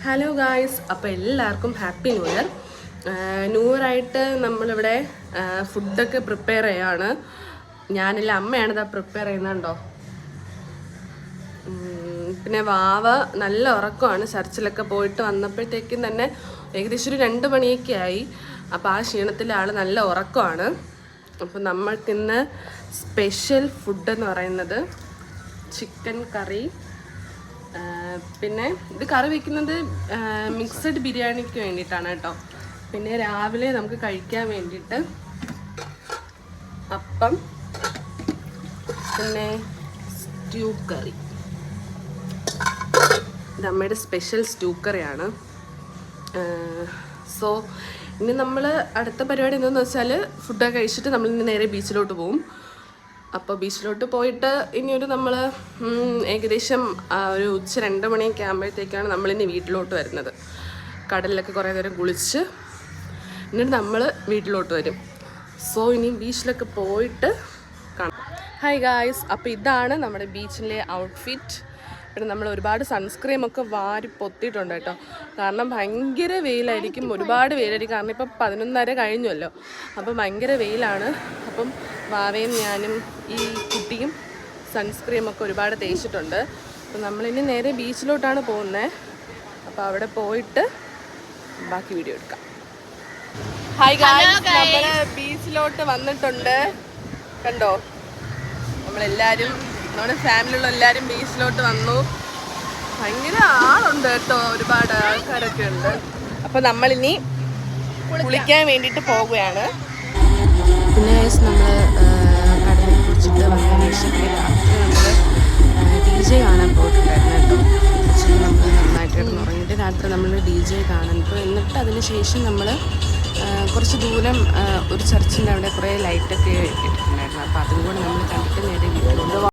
Hello guys, അപ്പോൾ എല്ലാവർക്കും happy new year. New year ആയിട്ട് നമ്മളിവിടെ ഫുഡൊക്കെ പ്രിപ്പയർ ചെയ്യാണ്. ഞാനില്ല, അമ്മയാണ് ഇതാ പ്രിപ്പയർ ചെയ്യുന്നുണ്ടോ. പിന്നെ വാവ നല്ല ഉറക്കമാണ്. ചർച്ചിലൊക്കെ പോയിട്ട് വന്നപ്പോഴത്തേക്കും തന്നെ ഏകദേശം ഒരു 2 മണിയൊക്കെ ആയി. അപ്പോൾ ആ ക്ഷീണത്തിൽ ആൾ നല്ല ഉറക്കമാണ്. അപ്പോൾ നമ്മൾക്കിന്ന് സ്പെഷ്യൽ ഫുഡെന്ന് പറയുന്നത് ചിക്കൻ കറി. പിന്നെ ഇത് കറി വയ്ക്കുന്നത് മിക്സഡ് ബിരിയാണിക്ക് വേണ്ടിയിട്ടാണ് കേട്ടോ. പിന്നെ രാവിലെ നമുക്ക് കഴിക്കാൻ വേണ്ടിയിട്ട് അപ്പം, പിന്നെ സ്റ്റ്യൂ കറി. ഇത് അമ്മയുടെ സ്പെഷ്യൽ സ്റ്റ്യൂ കറിയാണ്. സോ ഇനി നമ്മൾ അടുത്ത പരിപാടി എന്താണെന്ന് വെച്ചാൽ ഫുഡൊക്കെ കഴിച്ചിട്ട് നമ്മൾ ഇനി നേരെ ബീച്ചിലോട്ട് പോകും. അപ്പോൾ ബീച്ചിലോട്ട് പോയിട്ട് ഇനിയൊരു നമ്മൾ ഏകദേശം ഒരു ഉച്ച 2 മണിയൊക്കെ ആകുമ്പോഴത്തേക്കാണ് നമ്മളിനി വീട്ടിലോട്ട് വരുന്നത്. കടലിലൊക്കെ കുറേ നേരം കുളിച്ച് എന്നിട്ട് നമ്മൾ വീട്ടിലോട്ട് വരും. സോ ഇനി ബീച്ചിലൊക്കെ പോയിട്ട് കാണാം. ഹായ് ഗായ്സ്, അപ്പോൾ ഇതാണ് നമ്മുടെ ബീച്ചിലെ ഔട്ട്ഫിറ്റ്. പിന്നെ നമ്മൾ ഒരുപാട് സൺസ്ക്രീമൊക്കെ വാരി പൊത്തിയിട്ടുണ്ട് കേട്ടോ. കാരണം ഭയങ്കര വെയിലായിരിക്കും, ഒരുപാട് വെയിലായിരിക്കും. കാരണം ഇപ്പം 11:30 കഴിഞ്ഞല്ലോ. അപ്പം ഭയങ്കര വെയിലാണ്. അപ്പം വാവയും ഞാനും ഈ കുട്ടിയും സൺസ്ക്രീമൊക്കെ ഒരുപാട് തേച്ചിട്ടുണ്ട്. അപ്പം നമ്മളിനി നേരെ ബീച്ചിലോട്ടാണ് പോകുന്നത്. അപ്പോൾ അവിടെ പോയിട്ട് ബാക്കി വീഡിയോ എടുക്കാം. ഹായ് ഗായ്സ്, നമ്മൾ ബീച്ചിലോട്ട് വന്നിട്ടുണ്ട്. കണ്ടോ, നമ്മളെല്ലാവരും നമ്മുടെ ഫാമിലിയുള്ള എല്ലാവരും ബീച്ചിലോട്ട് വന്നു. ഭയങ്കര ആളുണ്ട് കേട്ടോ, ഒരുപാട് ആൾക്കാരൊക്കെ ഉണ്ട്. അപ്പോൾ നമ്മളിനി കുളിക്കാൻ വേണ്ടിയിട്ട് പോവുകയാണ്. പിന്നെ നമ്മൾ കടലിൽ കുളിച്ചിട്ട് വന്നതിന് ശേഷം രാത്രി നമ്മൾ DJ കാണാൻ പോയിട്ടുണ്ടായിരുന്നു കേട്ടോ. ഉച്ചയ്ക്ക് നമ്മൾ നന്നായിട്ട് ഉറങ്ങിയിട്ട് രാത്രി നമ്മൾ DJ കാണാൻ പോയി. എന്നിട്ട് അതിന് ശേഷം നമ്മൾ കുറച്ച് ദൂരം ഒരു ചർച്ചിൻ്റെ അവിടെ കുറേ ലൈറ്റൊക്കെ ഇട്ടിട്ടുണ്ടായിരുന്നു. അപ്പോൾ അതും കൂടെ നമ്മൾ കണ്ടിട്ട്